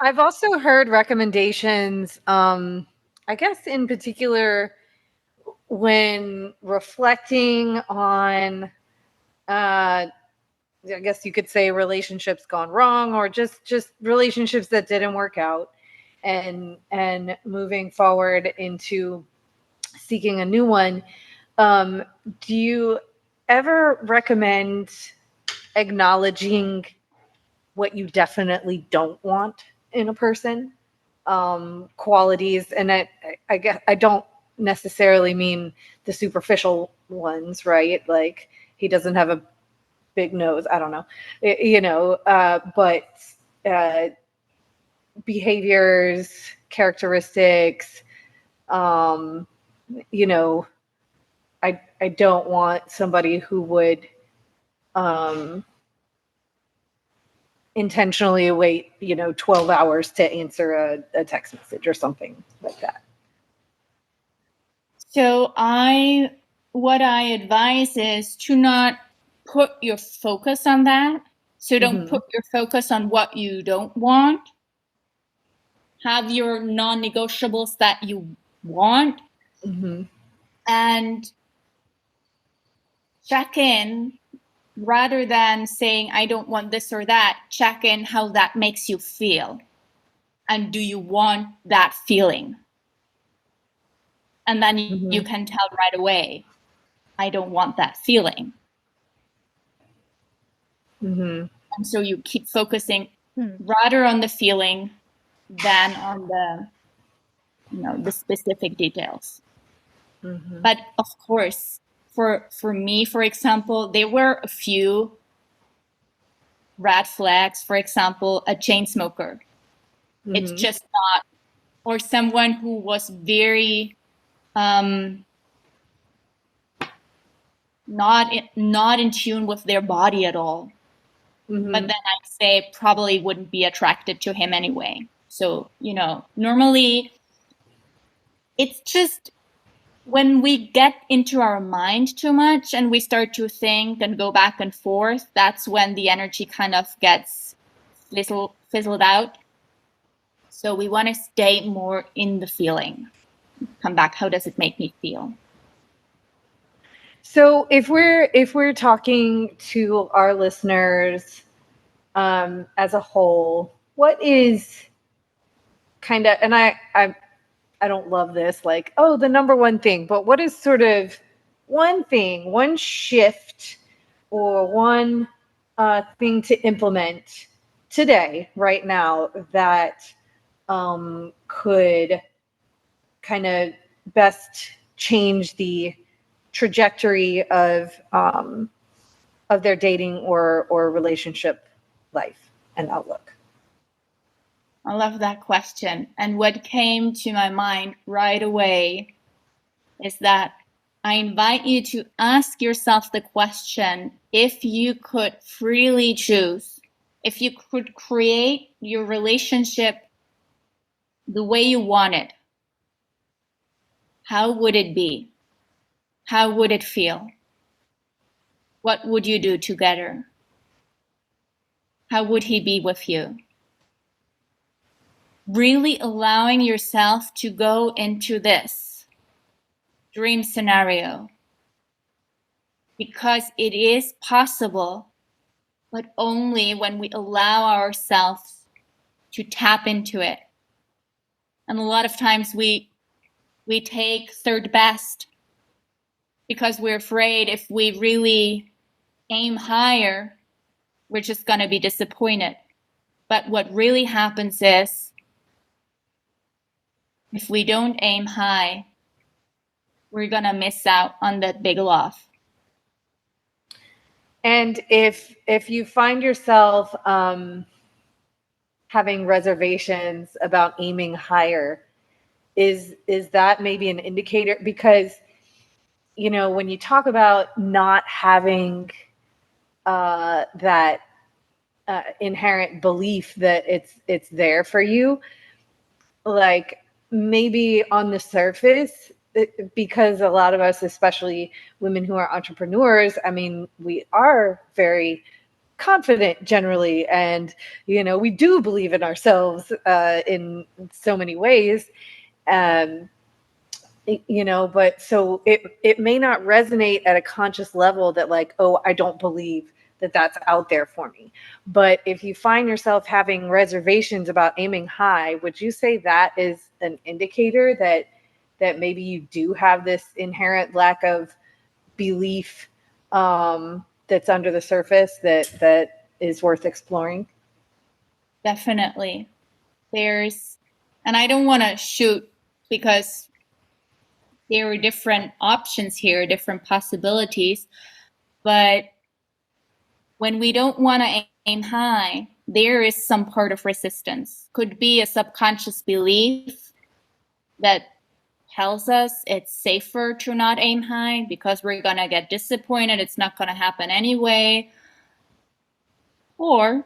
I've also heard recommendations, I guess in particular when reflecting on, I guess you could say relationships gone wrong, or just relationships that didn't work out, and moving forward into seeking a new one. Do you ever recommend acknowledging what you definitely don't want in a person? Qualities, and I guess I don't necessarily mean the superficial ones, right? Like he doesn't have a big nose. I don't know, but behaviors, characteristics. I don't want somebody who would intentionally wait 12 hours to answer a text message or something like that. So what I advise is to not put your focus on that. So don't put your focus on what you don't want. Have your non-negotiables that you want, and check in rather than saying, I don't want this or that. Check in how that makes you feel. And do you want that feeling? And then you can tell right away, I don't want that feeling. And so you keep focusing rather on the feeling than on the specific details. But of course, for me, for example, there were a few red flags. For example, a chain smoker. It's just not, or someone who was very not in tune with their body at all. But then I'd say probably wouldn't be attracted to him anyway. So, normally it's just when we get into our mind too much and we start to think and go back and forth, that's when the energy kind of gets fizzled out. So we want to stay more in the feeling. Come back. How does it make me feel? So if we're talking to our listeners as a whole, what is kind of, and I don't love this, like, oh, the number one thing, but what is sort of one thing, one shift or one thing to implement today, right now, that could kind of best change the trajectory of their dating or relationship life and outlook? I love that question. And what came to my mind right away is that I invite you to ask yourself the question, if you could freely choose, if you could create your relationship the way you want it, how would it be? How would it feel? What would you do together? How would he be with you? Really allowing yourself to go into this dream scenario, because it is possible, but only when we allow ourselves to tap into it. And a lot of times we take third best because we're afraid if we really aim higher, we're just going to be disappointed. But what really happens is, if we don't aim high, we're going to miss out on that big love. And if you find yourself having reservations about aiming higher, is that maybe an indicator? Because, when you talk about not having that inherent belief that it's there for you, like maybe on the surface, because a lot of us, especially women who are entrepreneurs, I mean, we are very confident generally, and we do believe in ourselves in so many ways, but so it may not resonate at a conscious level that, like, oh, I don't believe that that's out there for me. But if you find yourself having reservations about aiming high, would you say that is an indicator that maybe you do have this inherent lack of belief that's under the surface that is worth exploring? Definitely. And I don't want to shoot because there are different options here, different possibilities. But when we don't want to aim high, there is some part of resistance. Could be a subconscious belief that tells us it's safer to not aim high because we're going to get disappointed. It's not going to happen anyway. Or,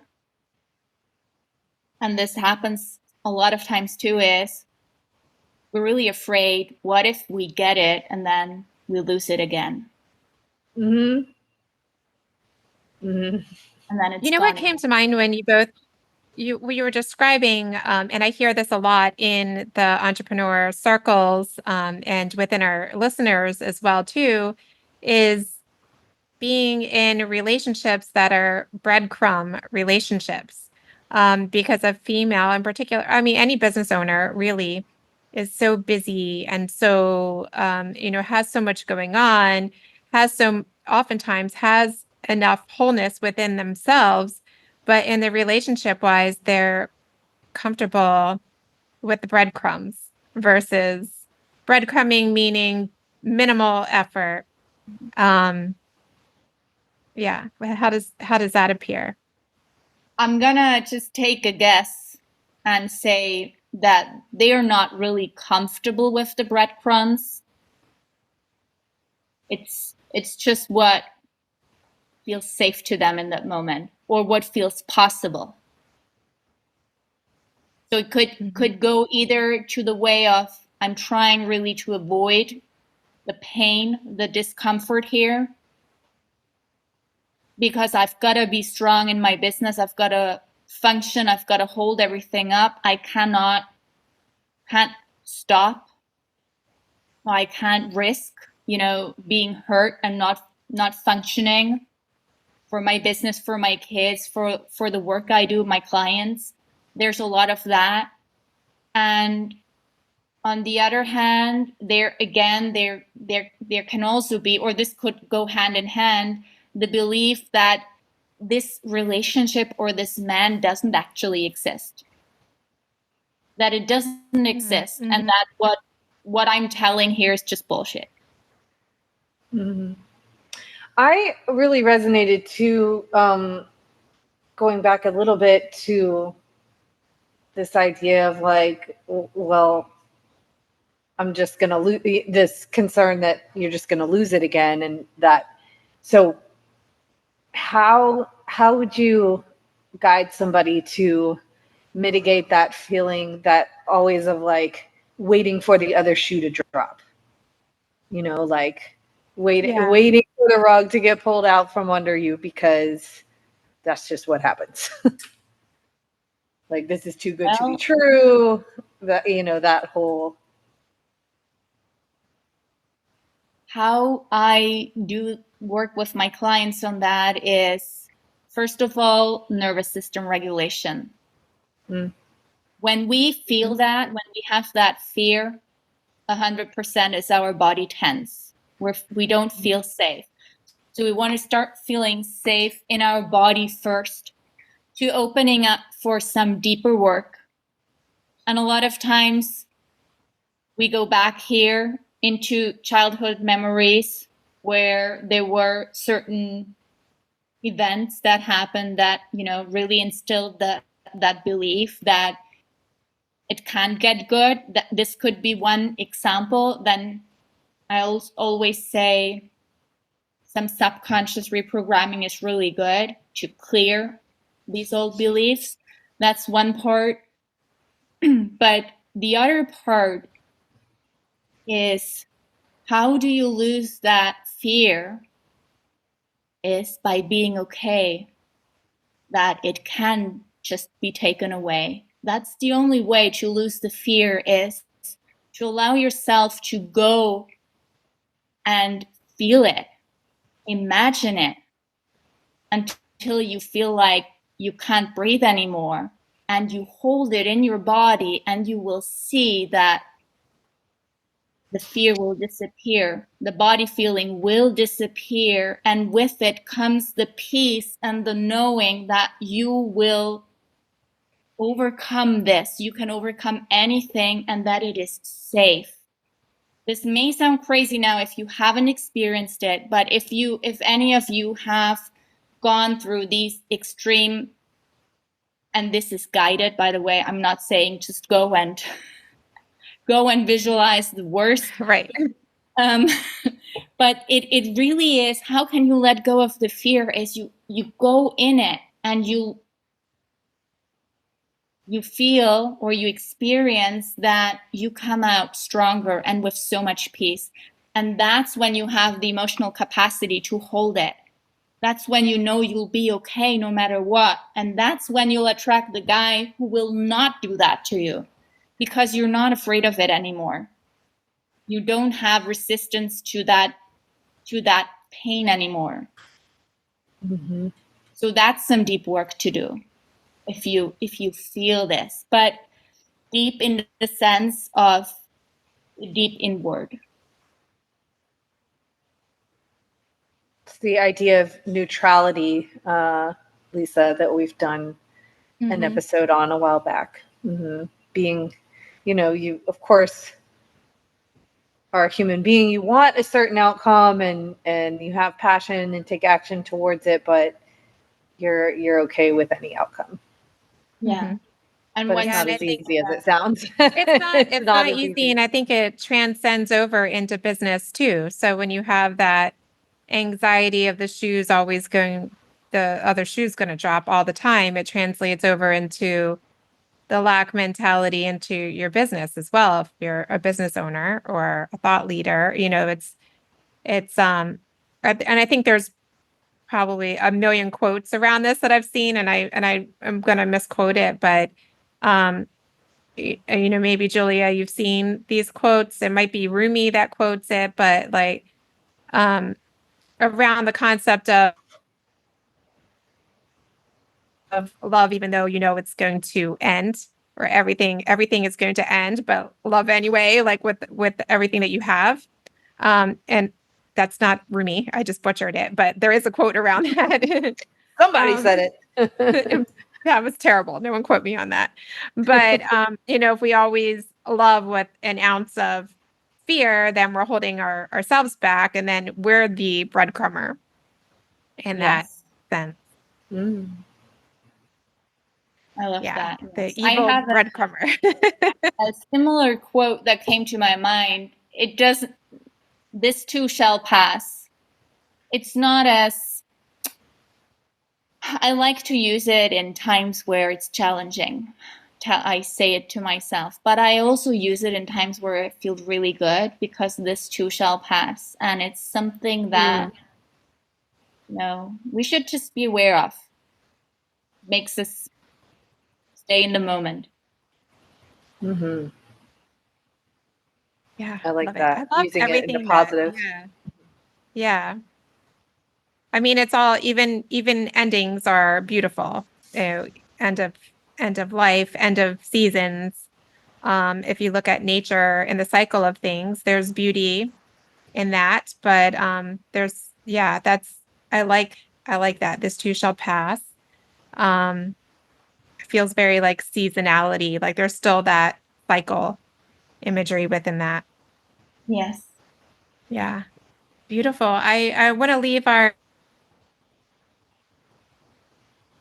and this happens a lot of times too, is we're really afraid, what if we get it and then we lose it again? Mm-hmm. And then it's what came to mind when you were describing, and I hear this a lot in the entrepreneur circles and within our listeners as well too, is being in relationships that are breadcrumb relationships. Because a female in particular, I mean, any business owner really is so busy and so, has so much going on, oftentimes has enough wholeness within themselves, but in the relationship wise, they're comfortable with the breadcrumbs versus breadcrumbing, meaning minimal effort. Yeah. How does that appear? I'm gonna just take a guess and say that they are not really comfortable with the breadcrumbs. It's just what feels safe to them in that moment, or what feels possible. So it could go either to the way of, I'm trying really to avoid the pain, the discomfort here, because I've got to be strong in my business. I've got to function. I've got to hold everything up. I can't stop. I can't risk, being hurt and not functioning for my business, for my kids, for the work I do, my clients. There's a lot of that. And on the other hand, there can also be, or this could go hand in hand, the belief that this relationship or this man doesn't actually exist, that it doesn't exist, and that what I'm telling here is just bullshit. Mm-hmm. I really resonated too, going back a little bit to this idea of like, well, I'm just going to lose, this concern that you're just going to lose it again. And that, so how would you guide somebody to mitigate that feeling, that always of like waiting for the other shoe to drop, like waiting for the rug to get pulled out from under you, because that's just what happens. Like, this is too good to be true. That, that whole. How I do work with my clients on that is, first of all, nervous system regulation. When we feel that, when we have that fear, 100% is our body tense. We don't feel safe. So we want to start feeling safe in our body first, to opening up for some deeper work. And a lot of times we go back here into childhood memories where there were certain events that happened that, really instilled that belief that it can't get good. That this could be one example. Then I always say some subconscious reprogramming is really good to clear these old beliefs. That's one part. But the other part is, how do you lose that fear? Is by being okay that it can just be taken away. That's the only way to lose the fear, is to allow yourself to go and feel it, imagine it, until you feel like you can't breathe anymore, and you hold it in your body, and you will see that the fear will disappear. The body feeling will disappear. And with it comes the peace and the knowing that you will overcome this. You can overcome anything and that it is safe. This may sound crazy now if you haven't experienced it, but if any of you have gone through these extreme, and this is guided, by the way, I'm not saying just go and visualize the worst. Right. But it really is, how can you let go of the fear as you go in it and you feel or you experience that you come out stronger and with so much peace. And that's when you have the emotional capacity to hold it. That's when you know you'll be okay no matter what. And that's when you'll attract the guy who will not do that to you because you're not afraid of it anymore. You don't have resistance to that pain anymore. Mm-hmm. So that's some deep work to do. If you feel this, but deep in the sense of deep inward. It's the idea of neutrality, Lisa, that we've done an episode on a while back. Mm-hmm. Being, you of course are a human being. You want a certain outcome and you have passion and take action towards it, but you're okay with any outcome. Yeah. And but it's not as easy as it sounds. It's not easy. And I think it transcends over into business too. So when you have that anxiety of the shoes always going, the other shoe's going to drop all the time, it translates over into the lack mentality into your business as well. If you're a business owner or a thought leader, it's and I think there's probably a million quotes around this that I've seen, and I'm going to misquote it, but maybe Julia, you've seen these quotes. It might be Rumi that quotes it, but around the concept of love, even though it's going to end, or everything is going to end, but love anyway, like with everything that you have. And that's not Rumi. I just butchered it, but there is a quote around that. Somebody said it. That was terrible. No one quote me on that. But, if we always love with an ounce of fear, then we're holding ourselves back, and then we're the breadcrumber in that sense. Mm. I love that. The evil breadcrumber. A similar quote that came to my mind. This too shall pass. It's not as, I like to use it in times where it's challenging. I say it to myself, but I also use it in times where it feels really good, because this too shall pass. And it's something that, we should just be aware of. Makes us stay in the moment. Mm-hmm. Yeah, I like that. Using it in the positive. Yeah. I mean, it's all, even endings are beautiful. End of life, end of seasons. If you look at nature and the cycle of things, there's beauty in that. But I like that. This too shall pass. It feels very like seasonality. Like there's still that cycle imagery within that. Yes. Yeah. Beautiful. I want to leave our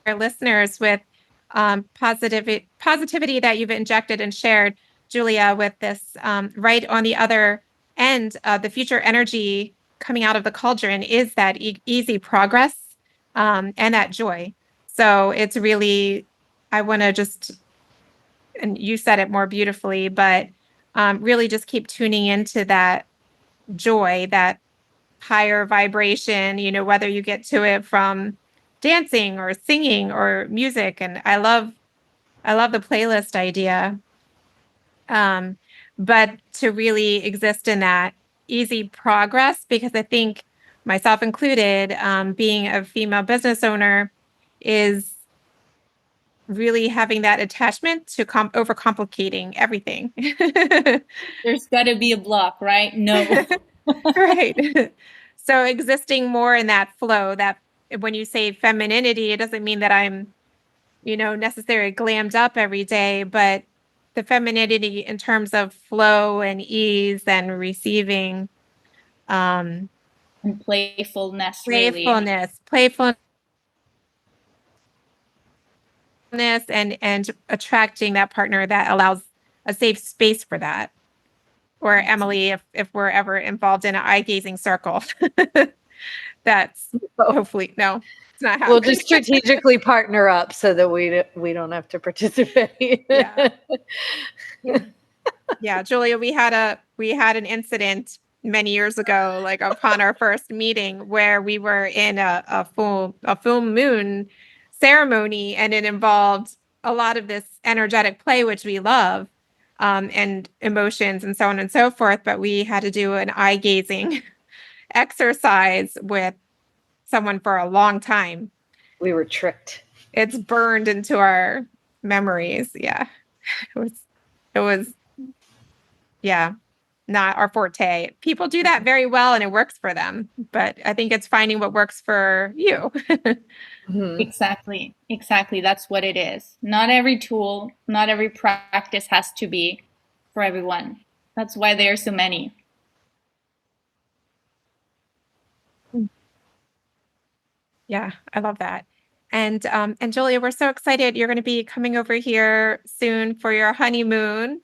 listeners with positivity that you've injected and shared, Julia, with this right on the other end of the future energy coming out of the cauldron is that easy progress and that joy. So it's really, I want to just, and you said it more beautifully, but really just keep tuning into that joy, that higher vibration, whether you get to it from dancing or singing or music. And I love the playlist idea. But to really exist in that easy progress, because I think myself included, being a female business owner is really having that attachment to overcomplicating everything. There's got to be a block, right? No. Right. So existing more in that flow, that when you say femininity, it doesn't mean that I'm, necessarily glammed up every day, but the femininity in terms of flow and ease and receiving, and playfulness, playfulness and attracting that partner that allows a safe space for that. Or Emily, if we're ever involved in an eye-gazing circle, that's hopefully, no, it's not happening. We'll just strategically partner up so that we don't have to participate. Yeah, Julia, we had an incident many years ago, like upon our first meeting, where we were in a full moon ceremony, and it involved a lot of this energetic play, which we love, and emotions and so on and so forth. But we had to do an eye gazing exercise with someone for a long time. We were tricked. It's burned into our memories. Yeah, it was. Yeah, not our forte. People do that very well and it works for them, but I think it's finding what works for you. Exactly. That's what it is. Not every tool, not every practice has to be for everyone. That's why there are so many. Yeah, I love that. And Julia, we're so excited. You're going to be coming over here soon for your honeymoon.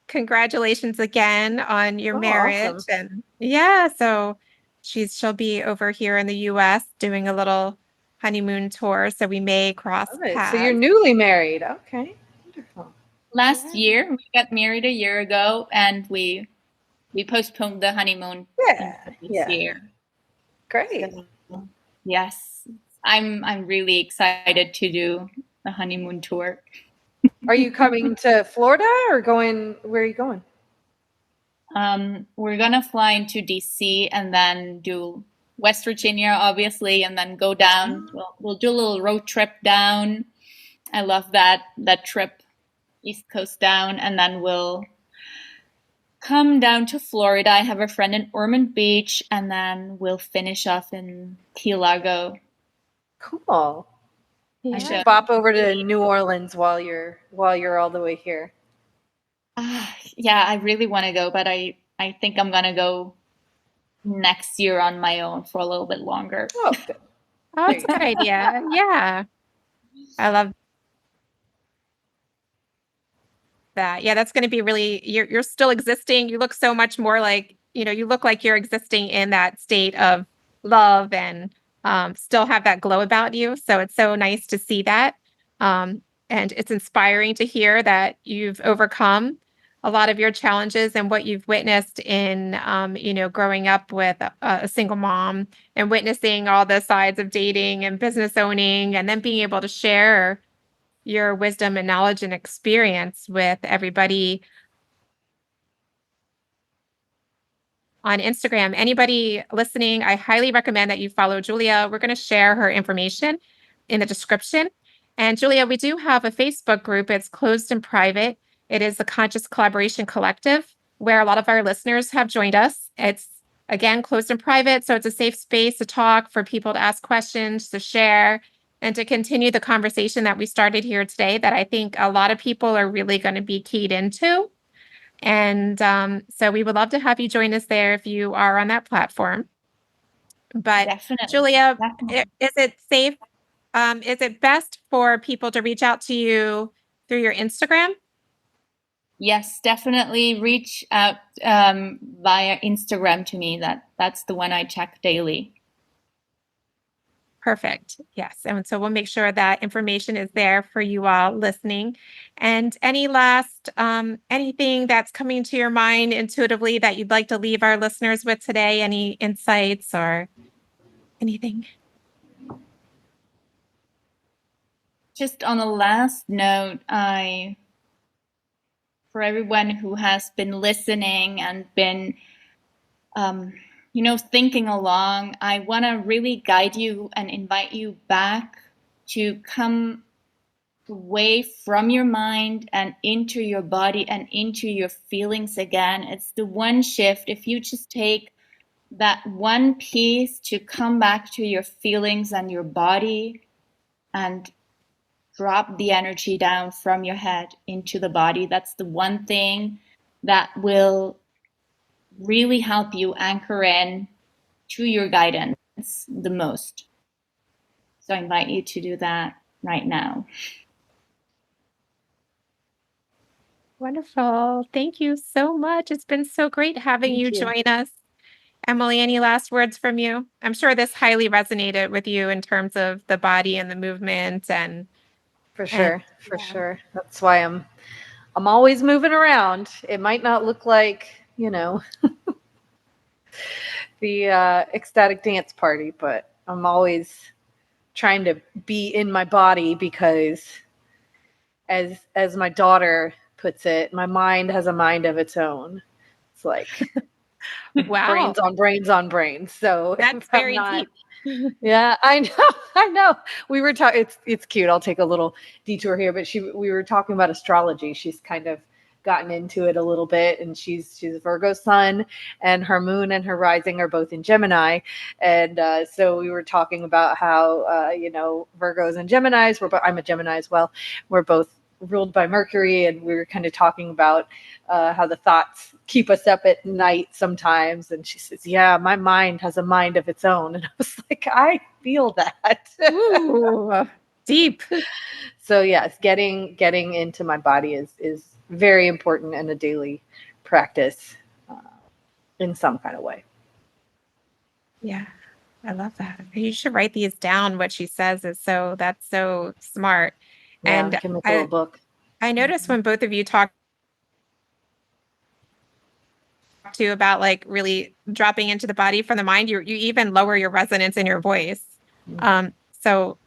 Congratulations again on your marriage. Awesome. And so she'll be over here in the US doing a little honeymoon tour, so we may cross paths. So you're newly married. Okay. Wonderful. Last year we got married a year ago, and we postponed the honeymoon this year. Great. So, yes. I'm really excited to do the honeymoon tour. Are you coming to Florida or where are you going? We're going to fly into DC and then do West Virginia, obviously, and then go down. We'll do a little road trip down. I love that trip, East Coast down, and then we'll come down to Florida. I have a friend in Ormond Beach, and then we'll finish off in Key Largo. Cool. Yeah. I should bop over to New Orleans while you're all the way here. Yeah, I really want to go, but I think I'm gonna go next year on my own for a little bit longer. Oh, good. Oh, that's a good idea. Yeah, I love that. Yeah, that's going to be really. You're still existing. You look so much more like you look like you're existing in that state of love and still have that glow about you. So it's so nice to see that. And it's inspiring to hear that you've overcome a lot of your challenges and what you've witnessed in, growing up with a single mom and witnessing all the sides of dating and business owning, and then being able to share your wisdom and knowledge and experience with everybody on Instagram. Anybody listening, I highly recommend that you follow Julia. We're going to share her information in the description. And Julia, we do have a Facebook group. It's closed and private. It is the Conscious Collaboration Collective, where a lot of our listeners have joined us. It's, again, closed and private, so it's a safe space to talk, for people to ask questions, to share, and to continue the conversation that we started here today that I think a lot of people are really going to be keyed into. And so we would love to have you join us there if you are on that platform. But Definitely. Julia, is it safe? Is it best for people to reach out to you through your Instagram? Yes, definitely reach out via Instagram to me. That's the one I check daily. Perfect. Yes. And so we'll make sure that information is there for you all listening. And any last, anything that's coming to your mind intuitively that you'd like to leave our listeners with today? Any insights or anything? Just on the last note, for everyone who has been listening and been, thinking along, I want to really guide you and invite you back to come away from your mind and into your body and into your feelings again. It's the one shift. If you just take that one piece to come back to your feelings and your body and drop the energy down from your head into the body, that's the one thing that will really help you anchor in to your guidance the most. So I invite you to do that right now. Wonderful. Thank you so much. It's been so great having you join us. Emily, any last words from you? I'm sure this highly resonated with you in terms of the body and the movement and for sure. That's why I'm always moving around. It might not look like, the ecstatic dance party, but I'm always trying to be in my body because as my daughter puts it, my mind has a mind of its own. It's like wow. Brains on brains on brains. So that's very deep. Yeah, I know. We were talking. It's cute. I'll take a little detour here, but we were talking about astrology. She's kind of gotten into it a little bit, and she's a Virgo sun, and her moon and her rising are both in Gemini, and so we were talking about how Virgos and Geminis. I'm a Gemini as well. We're both ruled by Mercury, and we were kind of talking about how the thoughts keep us up at night sometimes. And she says, yeah, my mind has a mind of its own. And I was like, I feel that. Ooh, deep. So yes, getting into my body is very important and a daily practice in some kind of way. Yeah, I love that. You should write these down. What she says that's so smart. Yeah, and can make a little book. I noticed when both of you talk to about like really dropping into the body from the mind, you even lower your resonance in your voice. So,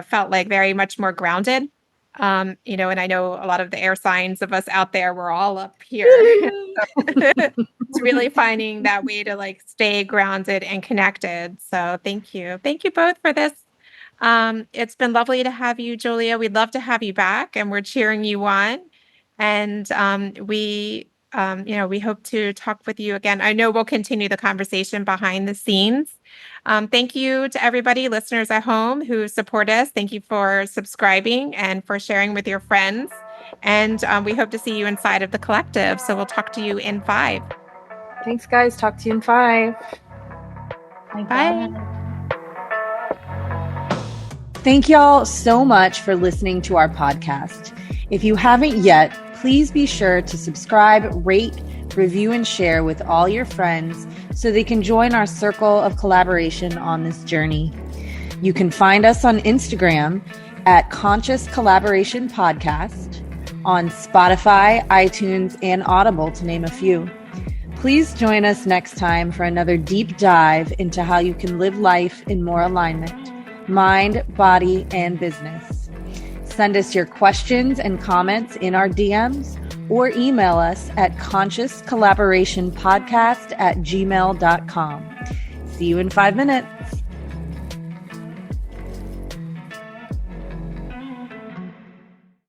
felt like very much more grounded. And I know a lot of the air signs of us out there, we're all up here. It's really finding that way to like stay grounded and connected. So thank you. Thank you both for this. It's been lovely to have you, Julia. We'd love to have you back, and we're cheering you on. And we hope to talk with you again. I know we'll continue the conversation behind the scenes. Thank you to everybody, listeners at home who support us. Thank you for subscribing and for sharing with your friends. And we hope to see you inside of the collective. So we'll talk to you in 5. Thanks, guys. Talk to you in 5. Bye. Thank y'all so much for listening to our podcast. If you haven't yet, please be sure to subscribe, rate, review, and share with all your friends so they can join our circle of collaboration on this journey. You can find us on Instagram at Conscious Collaboration Podcast, on Spotify, iTunes, and Audible, to name a few. Please join us next time for another deep dive into how you can live life in more alignment, mind, body, and business. Send us your questions and comments in our DMs or email us at consciouscollaborationpodcast@gmail.com. See you in 5 minutes.